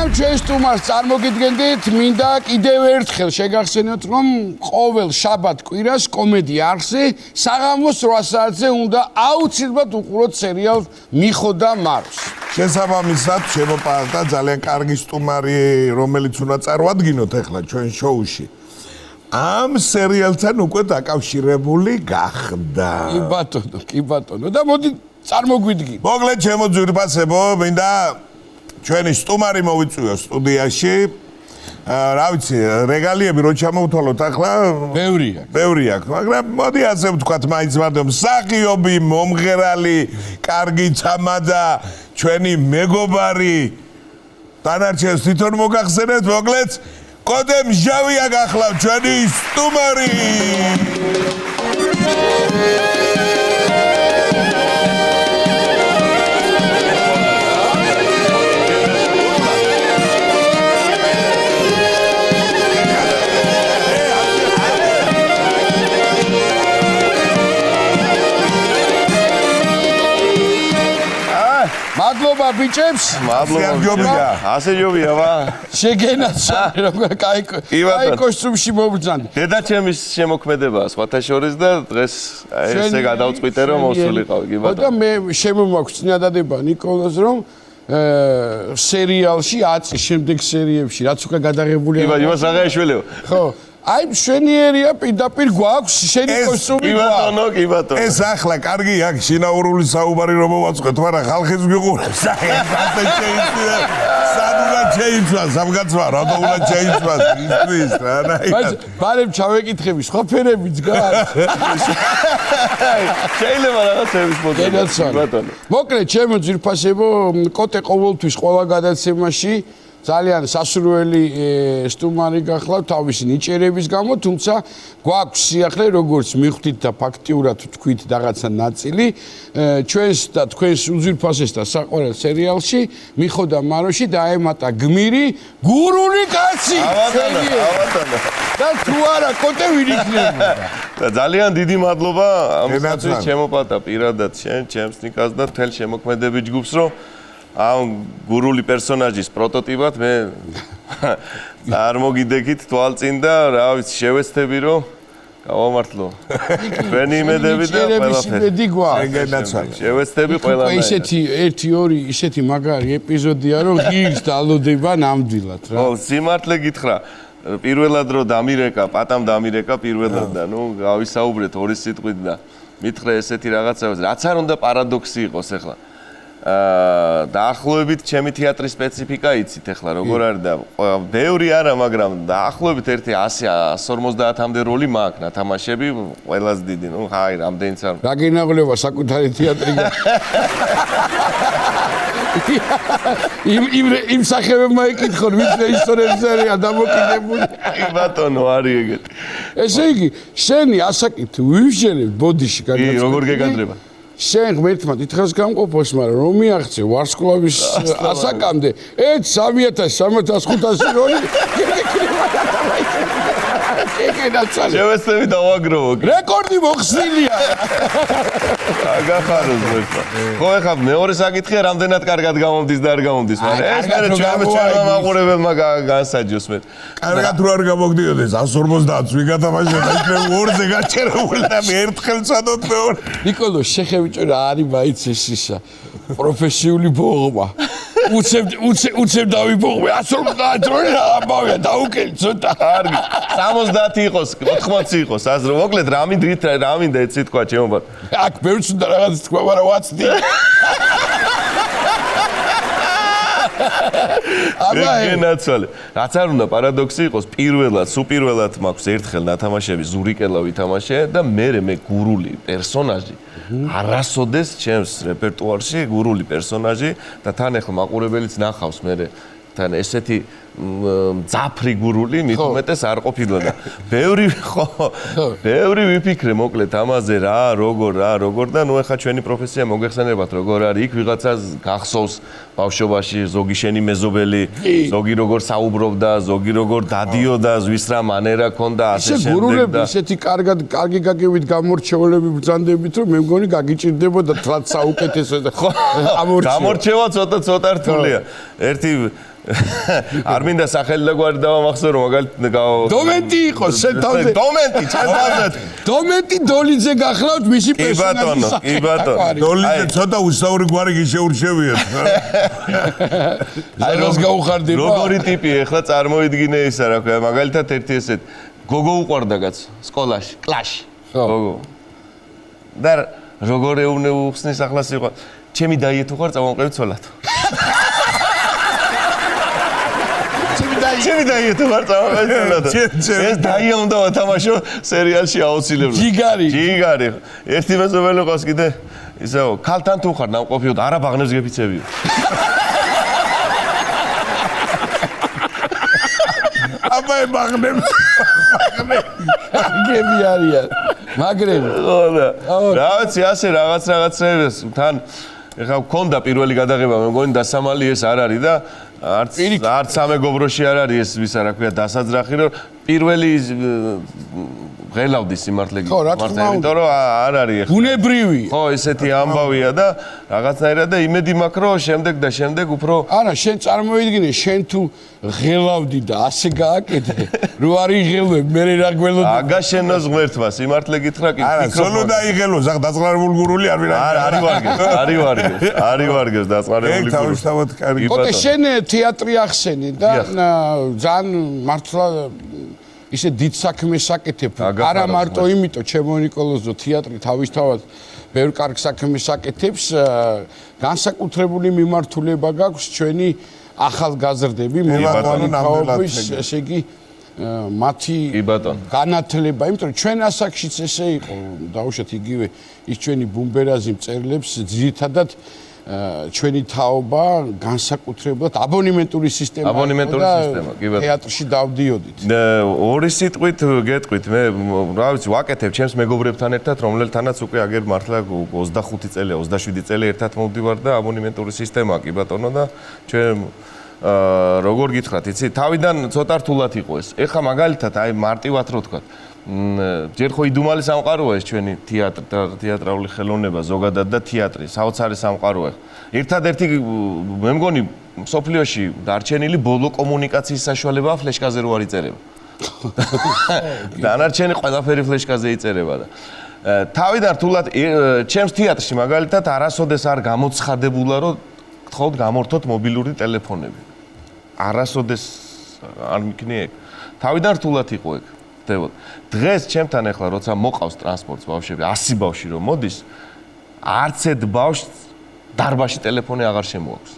მოგესალმებით ჩვენ სტუმარს წარმოგიდგენდით მინდა კიდევ ერთხელ შეგახსენოთ რომ ყოველ შაბათ კვირას კომედი არხზე საღამოს 8 საათზე უნდა აუცილებლად უყუროთ სერიალ მიხო და მაროს. შესაბამისად შემოპარდა ძალიან კარგი სტუმარი რომელიც უნდა წარვადგინოთ ახლა ჩვენ შოუში. ამ სერიალთან უკვე დაკავშირებული გახდა. კი ბატონო და მოდი წარმოგვიდგინოთ. მოგლეთ ჩემო ძვირფასებო მინდა ჩვენი სტუმარი მოვიწვიო სტუდიაში. რა ვიცი, რეგალიები რო ჩამოვთვალოთ ახლა ბევრი აქვს, მაგრამ მოდი ასე ვთქვათ, მაინც მარტო მსახიობი, მომღერალი, კარგი ცამადა, ჩვენი მეგობარი. დანარჩენს თვითონ მოგახსენეთ, მოგლეთ კოდე მჟავია გახლავთ ჩვენი სტუმარი. მადლობა ბიჭებს. მადლობა. ასე ჯობია ვა. შეგენაცვალე როგორ კაი კოსტუმში მოვბრძანდი. დედაჩემის შემოქმედებაა სხვათა შორის და დღეს ესე გადავწყვიტე რომ მოსულიყავ კი ბატონო. და მე შემომაქვს წინადადება ნიკოლოზ რომ სერიალში 10 წლის შემდეგ სერიებში რაც უკვე გადაღებულია. იმას აღაშველეო. ხო. აი მშვენიერია პირდაპირ გვაქვს შენი კოსტუმი გვაქვს. კი ბატონო. ეს ახლა კარგი აქ შინაურული საუბარი რომ მოვაწყოთ, მაგრამ ხალხიც გიყურებს. ასე შეიძლება. სადღაც შეიძლება, სამგაცვა, რატო უნდა შეიძლება ის რა. բայց ბარემ ჩავეკითხები, სხვა ფერებიც გაქვს. შეიძლება რაღაცების მოძებნა. ბატონო. მოკლედ ჩემო ძირფასებო, კოტე ყოველთვის ყველა გადაცემაში ძალიან სასურველი სტუმარი გახლავთ თავისი ნიჭერების გამო, თუმცა გვაქვს სიახლე როგორც მიხვდით და ფაქტიურად თქვით რაღაცა ნაწილი ჩვენს და თქვენს უძვირფასეს და საყვარელ სერიალში მიხო და მაროში დაემატა გმირი გურული კაცი. ავატანო. და თუ არა კოტე ვინ იქნება? და ძალიან დიდი მადლობა ამისთვის შემოპატა პირადად შენ, ჩემს ნიკას და თელ შემოქმედებით ჯგუფს რომ ამ გურული პერსონაჟის პროტოტიპად მე არ მოგიდეკით თვალწინ და რა ვიცი შევეცდები რომ გავამართლო თქვენი იმედები და ყველაფერი შევეცდები ყველაფერი ისეთი 1-2 ისეთი მაგარი ეპიზოდია რომ ღირს დალოდება ნამდვილად რა. ხო სიმართლე გითხრა პირველად რომ დამირეკა პატამ დამირეკა პირველად და ნუ გავისაუბრეთ ორი სიტყვით და მითხრე ესეთი რაღაცა რაც არ უნდა პარადოქსი იყოს ახლა დაახლოებით ჩემი თეატრის სპეციფიკა იცით ახლა როგორ არის და ბევრი არა მაგრამ დაახლოებით 150-150-მდე როლი მაქვს ნათამაშები ყველას დიდი ნუ ჰაი რამდენიც არ გაგინაღლება საკუთარი თეატრი იმ სახეებმა ეკითხონ ვინც რეჟისორებს არიან დამოკიდებული ბატონო არის ეგეთი ესე იგი შენი ასაკით ვიმშენებ ბოდიში გადაწყვეტ როგორ გეგადრება შენ ღმერთმა თითქოს გამყოფოს, მაგრამ რომ მიაღწე ვარსკვლავის ასაკამდე, 3300-3500 როლი შევეცდები დავაგროვო. რეკორდი მოხსნილია. აგახაროს ღმერთმა. ხო ეხლა მეორე საკითხია, რამდენად კარგად გამომდის და არ გამომდის, მაგრამ ეს მე ჩვენმა მაყურებელმა განსაჯოს მე. კარგად რო არ გამოგდიოდეს 150-ს ვიგათამაშოთ, იქნებ 2-ზე გაჩერებული და მე ერთხელ წადოთ მეორე. ნიკოლო შეხევიჭო რა არის მაინც ეს ისა პროფესიული ბოღმა. უცებ დავიბოღმე 150 როლი რა ამბავია დაუკელი ცოტა კარგი 70 იყოს 80 იყოს აზრო მოკლედ რა მინდა ეცი თქვა ჩემო ბატონო აქ ბევრს უნდა რაღაც თქვა მაგრამ ვაცდი გენაცვალე რაც არ უნდა პარადოქსი იყოს სუპირველად მაქვს ერთხელ ნათამაშები ზურიკელა ვითამაშე და მე გურული პერსონაჟი არასოდეს ჩემს რეპერტუარში გურული პერსონაჟი და თან ახლა მაყურებელიც ნახავს მე თან ესეთი მძაფრი გურული მithumetes არ ყოფილა და ბევრი ვიფიქრე მოკლედ ამაზე რა როგორ და ნუ ახლა ჩვენი პროფესია მოგეხსენებათ როგორ არის იქ ვიღაცას გახსოვს ბავშვობაში ზოგი შენი მეზობელი ზოგი როგორ საუბრობდა ზოგი როგორ დადიოდა ზვის რა მანერა ქონდა ასე შემდეგ და გურულები ესეთი კარგი გაგებით გამორჩეულები ბრძანდებით რომ მე მგონი გაგიჭირდებოდა თლაც საუკეთესო და გამორჩევა ცოტა რთულია ერთი არ მინდა სახელი და გვარი დავამახსოვრო, მაგალითად დომენტი იყო შენ თავზე. დომენტი, ჩემ თავზე. დომენტი დოლიძე გახლავთ მისი პერსონაჟი. კი ბატონო. დოლიძე ცოტა უსაური გვარი გიშეურჩევიათ. აი როს გაუხარდება. როგორი ტიპი ეხლა წარმოიდგინე ისა რა ქვია, მაგალითად ერთი ესეთ გოგო უყვარდა კაც სკოლაში, კლასში. გოგო. და როგორ ეუბნებს ახლა სიყვა. ჩემი დაიეთ უყარ წამოვყევი ცოლად. ჩემი დაიეთ უყარ წამოვყევი ცოლად. ეს დაია უნდა ვათამაშო სერიალში აუცილებლად. ჯიგარი. ერთი მეზობელი ყავს კიდე ისეო, ქალთან თუ ხარ ნამყოფიო და არა ბაღნებს გეფიცებიო. აბა ბაღნებს. გები არიან. მაგრები. რა ვიცი, ასე რაღაცებს თან ეხლა მქონდა პირველი გადაღება, მე მგონი დასამალი ეს არ არის და არც სამეგობროში არ არის ეს ვისა რა ქვია დასაძრახი რომ პირველი ღელავდი სიმართლე იმიტომ რომ არ არის ეხლა ბუნებრივი ხო ესეთი ამბავია და რაღაცნაირად და იმედი მაქვს რომ შემდეგ უფრო არა შენ წარმოიდგინე შენ თუ ღელავდი და ასე გააკეთე რო არის ღელვები მე რა გველოდი აგა შენოს ღმერთმა სიმართლე გითხრა კი არა სოლო დაიღელო ზაღ დაწყარებული გურული არ არის ვარგეს დაწყარებული გურული თავისთავად კარგი კოტე შენ თეატრი ახსენი და ძალიან მართლა ისე დიდ საქმეს აკეთებ არა მარტო იმიტომ ჩემო ნიკოლოზო თეატრი თავისთავად ბევრ კარგ საქმეს აკეთებს განსაკუთრებული მიმართულება გაქვს ჩვენი ახალგაზრდები მოვაყენებთ ესე იგი მათი განათლება იმიტომ რომ ჩვენ ასაკშიც ესე იყო დაუშვათ იგივე ის ჩვენი ბუმბერაზი მწერლებს ძირითადად ჩვენი თაობა განსაკუთრებულად აბონემენტური სისტემა კი ბატონო თეატრში დავდიოდით ორი სიტყვით გეტყვით მე რა ვიცი ვაკეთებ ჩემს მეგობრებთან ერთად რომელთანაც უკვე აგერ მართლა 25 წელია 27 წელი ერთად მოვდივარ და აბონემენტური სისტემაა კი ბატონო და ჩვენ როგორ გითხრათ იცი თავიდან ცოტა რთულად იყო ეს ეხა მაგალითად აი მარტივად რო თქვა ჯერ ხო იდუმალი სამყაროა ეს ჩვენი თეატრალური ხელოვნება ზოგადად და თეატრი საოცარი სამყაროა ერთადერთი მე მგონი სოფლიოში დარჩენილი ბოლო კომუნიკაციის საშუალებაა ფლეშკაზე რო არ იწერება დანარჩენი ყველაფერი ფლეშკაზე იწერება და თავიდან რთულად ჩემს თეატრში მაგალითად არასოდეს არ გამოცხადებულა რომ გთხოვთ გამორთოთ მობილური ტელეფონები არასოდეს არ მიქნია ეგ თავიდან რთულად იყო ეგ დღეს ჩემთან ახლა როცა მოყავს ტრანსპორტს ბავშვები 100 ბავშვი რომ მოდის არც ერთ ბავშვს დარბაზში ტელეფონი აღარ შემოაქვს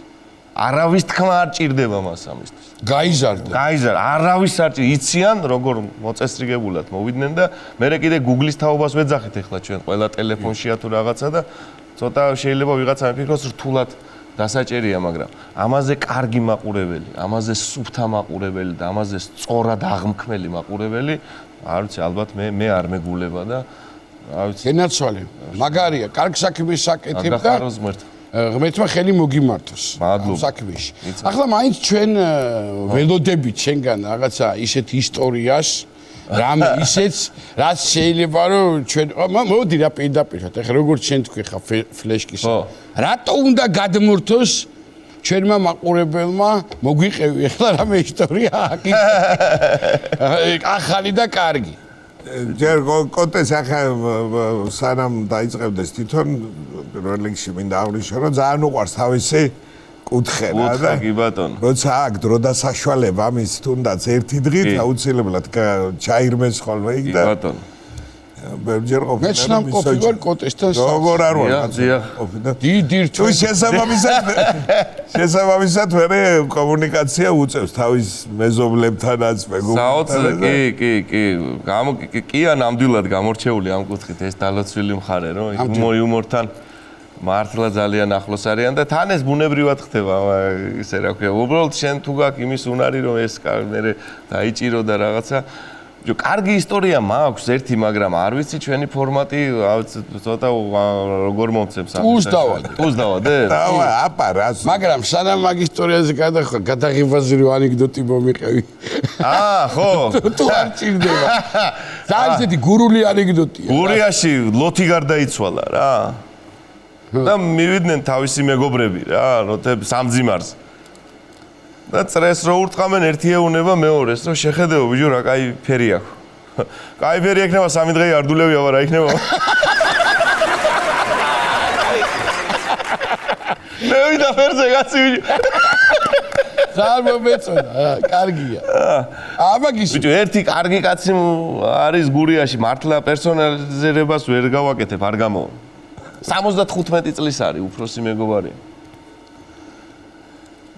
არავის თქმა არ ჭირდება მას ამისთვის გაიზარდა არავის არ იციან როგორ მოწესრიგებულად მოვიდნენ და მე კიდე Google-ის თაობას ვეძახით ახლა ჩვენ ყველა ტელეფონშია თუ რაღაცა და ცოტა შეიძლება ვიღაცა მიფიქროს რთულად დასაჭერია მაგრამ ამაზე კარგი მაყურებელი ამაზე სუფთა მაყურებელი და ამაზე სწორად აღმქმელი მაყურებელი არ ვიცი ალბათ მე არ მეგულება და რა ვიცი გენაცვალე მაგარია კარგ საქმეს აკეთებ და ღმერთმა ხელი მოგიმართოს საქმეში ახლა მაინც ჩვენ ველოდებით შენგან რაღაცა ისეთ ისტორიას რამე ისეც რაც შეიძლება რომ ჩვენ მოდი რა პირდაპირად ახლა როგორც შენ თქვი ხა ფლეშკის რატო უნდა გადმორთოს ჩვენმა მაყურებელმა მოგვიყევი ახლა რამე ისტორია ახალი და კარგი ჯერ კონტეს ახლა სანამ დაიწყებდეს თვითონ პირველ რიგში მინდა აღვნიშნო რომ ძალიან უყვარს თავისი კუთხე და კი ბატონო როცა აქ დრო და საშუალება ამის თუნდაც ერთი დღით აუცილებლად ჩაირმეს ხოლმე იქ და ბატონო ბევრჯერ ყოფილი მეც ნამყოფი ვარ კოტესთან როგორ არ ვარ დიდი თუ შესაბამისად ვერე კომუნიკაცია უწევს თავის მეზობლებთანაც მეგობრებთან კი ნამდვილად გამორჩეული ამ კუთხით ეს დალოცვილი მხარე რომ იუმორთან მართლა ძალიან ახლოს არიან და თან ეს ბუნებრივად ხდება ისე რა ქვია უბრალოდ შენ თუ გაქვს იმის უნარი რომ ეს მე დაიჭირო და რაღაცა კარგი ისტორია მაქვს ერთი მაგრამ არ ვიცი ჩვენი ფორმატი ცოტა როგორ მომცემს უსდავადე აპარას მაგრამ სანამ მაგ ისტორიაზე გადაღებაზე რო ანეკდოტი მომიყევი ხო თუ არ ჭირდება ძალიან ისეთი გურული ანეკდოტია გურიაში ლოთი გარდაიცვალა რა და მივიდნენ თავისი მეგობრები რა როთებ სამძიმარს და წრეს რო ურტყამენ ერთი ეუნება მეორეს, რომ შეხედეო ბიჭო რა კაი ფერი აქვს. კაი ფერი ექნება 3 დღე არდულები აბა რა იქნება. მე ვიდა ფერზე კაცი ბიჭო. ძალიან მომეწონა, კარგია. ამაგის ბიჭო ერთი კარგი კაცი არის გურიაში, მართლა პერსონალიზირებას ვერ გავაკეთებ, არ გამოვა. 75 წლის არის უფროსი მეგობარი.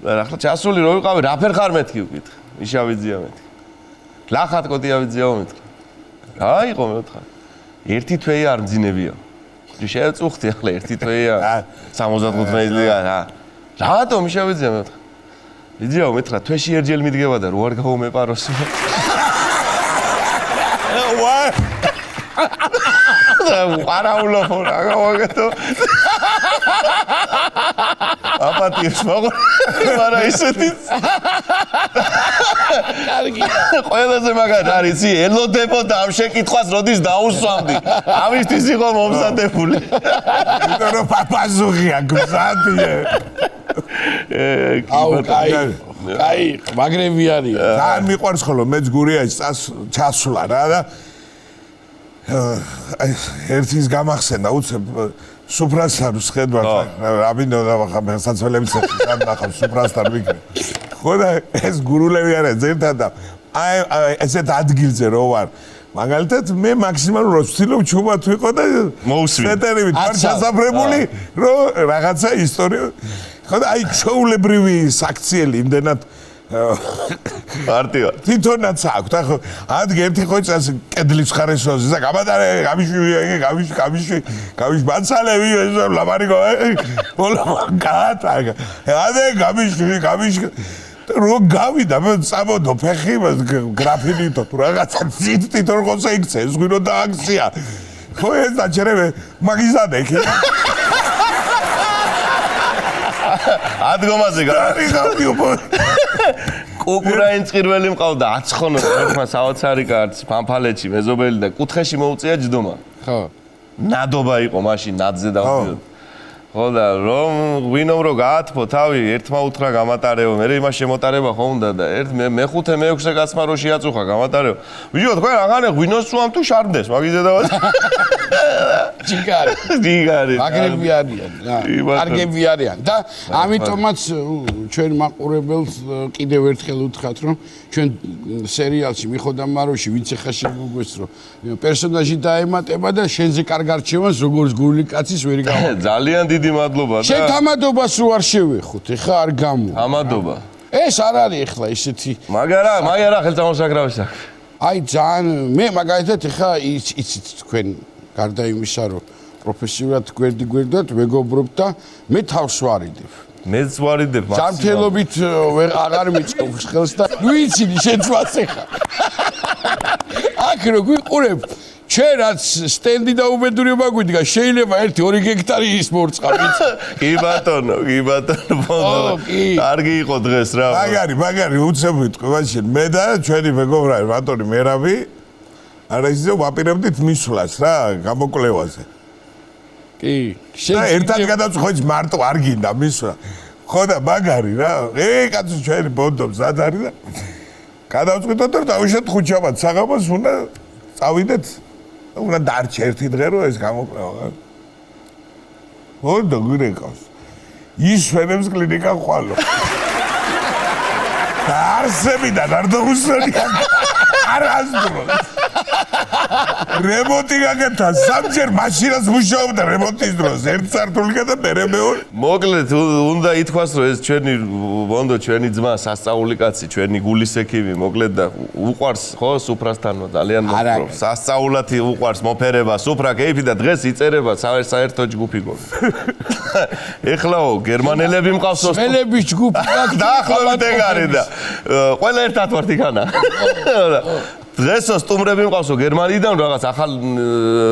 და ახლა ჩასული რო ვიყავი, რა ფერ ხარ მეთქი უკითხე. იშავიძია მეთქი. ლახატ კოდიავიძიაო მეთქი. რა იყო მე ვთქვა. ერთი თვეი არ მძინებია. შევწუხდი ახლა ერთი თვეია 75 წლია რა. რატომ იშავიძია მე ვთქვა. იძიაო მეთქვა თვეში ერჯელ მიდგება და რო არ გავუმეპაროს. ვა არაულო რა გავაკეთო. აპატიებს მაგრამ ისეთი კარგია. ყველაზე მაგარი არის ელოდებოდა ამ შეკითხვას როდის დაუსვამდი. ამისთვის იყო მომზადებული. იმიტომ რომ პაპაზუღია გზადია. აუ კაი, მაგრები არიან. ძალიან მიყვარს ხოლმე მეც გურიაში ჩასვლა რა და ერთის გამახსენდა უცებ სუპრასტარს ხედვა რა მინდოდა ხა საცოლებიც ნახავ სუპრასტარ ვიქნე. ხო და ეს გურულები არიან ზერთად და აი ესეთ ადგილზე რო ვარ მაგალითად მე მაქსიმალურად ვცდილობ ჩუმად ვიყო და სეტერივით ვარ ჩასაფრებული რომ რაღაცა ისტორია ხო და აი ჩაულებრივი საქციელი იმდენად პარტია თვითონაც აქვს ახლა ადგე ერთი ხოჭას კედლის ხარესოზე და გამადარე გამიშვი ბანცალები ლაბარიგო ბოლო გაატაგა ადე გამიშვი რო გავიდა მე წამოდო ფეხი გრაფინიტო თუ რაღაცა თვითონ ხოცა იქცე ეს გვინო დააქცია ხო ეს დაჭერე მაგიზადე კი ადგომაზე გავიგავ კუკრაინ წირველი მყავდა 10 ხონო ერთმა საოცარი კაცი ფანფალეთში მეზობელი და კუთხეში მოუწია ჯდომა ხო ნადობა იყო მაშინ ნადზე დავდიოდ ხო და რომ ღვინომ რო გაათფო თავი ერთმა უთხრა გამატარეო მე იმას შემოტარება ხო უნდა და ერთ მეხუთე მეექვსე კაცმა რო შეაწუხა გამატარეო ვიჯო თქვენ აღარ ღვინოს სვამ თუ შარდეს მაგიზე და ჯიგარი მაგრები არიან კარგები არიან და ამიტომაც ჩვენ მაყურებელს კიდევ ერთხელ უთხრათ რომ ჩვენ სერიალში მიხოდა მაროში ვინც ახლა შემოგვეს რომ პერსონაჟი დაემატება და შენზე კარგ არჩევანს როგორც გურული კაცის ვერ გავა ძალიან დიდი მადლობა და შენ თამადობას რო არ შევეხოთ ეხა არ გამო თამადობა ეს არ არის ეხლა ისეთი მაგარა ხელწამოსაკრავი საქმე აი ძალიან მე მაგალითად ეხა იცით თქვენ გარდა იმისა რომ პროფესიულად გვერდით მეგობრობთ და მე თავს ვარიდებ მეც ვარიდებ სამთელობით აღარ მიწყობს ხელს და ვიცი შენ თვას ეხა აქ რო გვიყურებ ჩვენ რაც სტენდი და უბედურება გვიდგა შეიძლება 1-2 ჰექტარი ის მორწყავით კი ბატონო კარგი იყო დღეს რა მაგარი უცებ ვიტყვი მაშინ მე და ჩვენი მეგობრები ბატონი მერაბი არა ისე ვაპირებდით მისვლას რა გამოკვლევაზე კი და ერთად გადავწყვეტ მარტო არ გინდა მისვლა ხო და მაგარი რა კაცო ჩვენი ბონდობს ზადარი და გადავწყვეტოთ რომ დავიშოთ ხუჩაბად საღამოს უნდა წავიდეთ უნდა დარჩა ერთი დღე რომ ეს გამოკვლევა ბონდო გურეკავს ის ფენებს კლინიკა ხვალო არსებიდან არ დაგუსწრებია არ ასდრო რემონტი გაკეთა სამჯერ მაშინას მუშაობდა რემონტის დროს ერთ სართულიკა და მე მეორე მოკლედ უნდა ითქვას რომ ეს ჩვენი ბონდო ჩვენი ძმა სასწაული კაცი ჩვენი გულის ექიმი მოკლედ და უყვარს ხო სუფრასთანო ძალიან მოკლედ სასწაულად უყვარს მოფერება სუფრა კეიფი და დღეს იწერება საერთო ჯგუფი გონი ეხლაო გერმანელები მყავს სველების ჯგუფი დაახლოებით ეგ არის და ყველა ერთად ვართ იქანა დღესო სტუმრები მყავსო გერმანიიდან რაღაც ახალ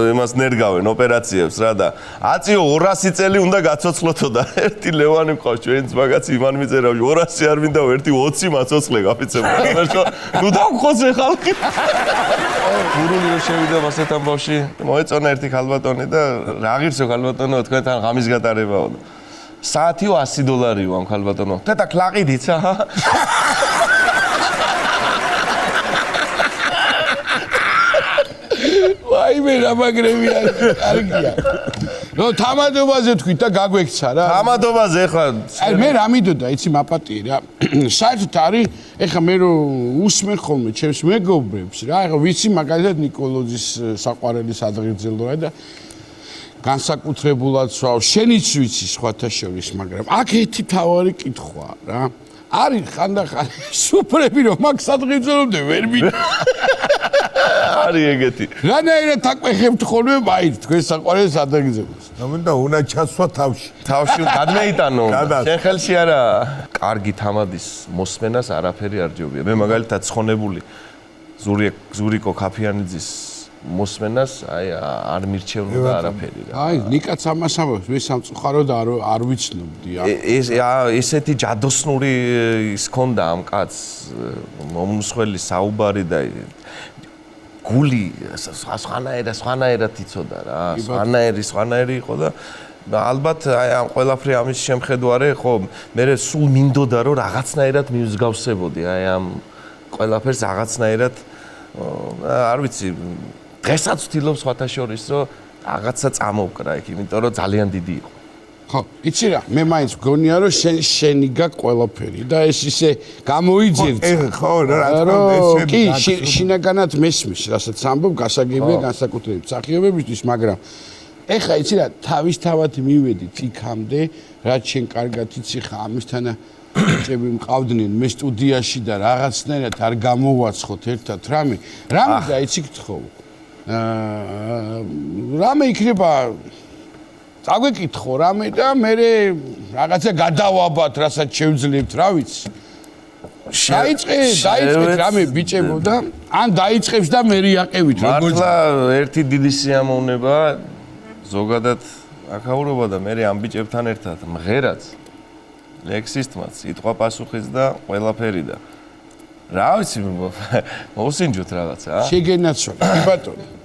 იმას ნერგავენ ოპერაციებს რა და აწიო 200 წელი უნდა გაცოცხლოთო და ერთი ლევანი მყავს ჩვენც მაგაც იმან მიწერავ 200 არ მინდა ერთი 20 მაცოცხლე გაფიცებო ნუ დავხოცე ხალხი გურული რო შევიდა მასეთ ამბავში მოეწონა ერთი ქალბატონი და რა ღირსო ქალბატონო თქვენთან ღამის გატარებაო საათიო $100 ამ ხალბატონო. და კლაყიდიცა? ვაიმე რა მაგრებია, კარგია. ნუ თამადობაზე თქვით და გაგვექცა რა. თამადობაზე ხა აი მე რა მინდოდა, იცი მაპატიე რა. საერთოდ არის, ეხა მე რო უსმენ ხოლმე ჩემს მეგობრებს რა, ეხა ვიცი მაგალითად ნიკოლოზის საყვარელი სადღერძელოა და განსაკუთრებულად ვსვავ, შენიც ვიცი სხვათა შორის, მაგრამ აქ ერთი თავარი კითხვაა რა. არის ხანდახან სუპრები რომ მაგ სადღერძელობდე ვერ მინდა. არის ეგეთი. რანაირად აკვეხებთ ხოლმე მაინც თქვენ საყვარელ სადღერძელოს. მინდა უნდა ჩასვა თავში. თავში გადმეიტანო. გადას. შენ ხელში არა კარგი თამადის მოსმენას არაფერი არ ჯობია. მე მაგალითად ცხონებული ზურიკო ქაფიანიძის მოსმენას აი არ მირჩევნოდა არაფერი რა. აი ნიკაც ამას ამბობს, მე სამწუხაროდ არ ვიცნობდი. ესეთი ჯადოსნური ის ქონდა ამ კაცს მომნუსხველი საუბარი და გული სხვანაირად იცოდა რა. სხვანაირი იყო და ალბათ აი ამ ყველაფერი ამის შემხედვარე ხო მე სულ მინდოდა რომ რაღაცნაირად მივსგავსებოდი აი ამ ყველაფერს რაღაცნაირად არ ვიცი დღესაც ვთილობ სხვათა შორის რომ რაღაცა წამოვკრა იქ იმიტომ რომ ძალიან დიდი იყო. ხო, იცი რა, მე მაინც მგონია რომ შენი გაქვს ყველაფერი და ეს ისე გამოიძიrt. ხო, რა თქმა კი, შინაგანად მესმის, რასაც ამბობ, გასაგებია განსაკუთრებით მსახიობებისთვის, მაგრამ ეხლა იცი რა, თავისთავად მივედით იქამდე, რაც შენ კარგად იცი ხა ამისთანა ბიჭები მყავდნენ მე სტუდიაში და რაღაცნაირად არ გამოვაცხოთ ერთად რამე და იცი გთხოვ. რამე იქნება წაგვეკითხო რამე და მე რაღაცა გადავაბათ, რასაც შევძლებთ, რა ვიცი. დაიწყეთ რამე ბიჭებო და ან დაიწყებს და მე რეაყევით როგორც მართლა ერთი დიდი სიამოვნება ზოგადად აქაურობა და მე ამ ბიჭებთან ერთად მღერაც ლექსისტმაც სიტყვა პასუხიც და ყველაფერი და რა ვიცი მოვსინჯოთ რაღაცა შეგენაცვალე ბატონო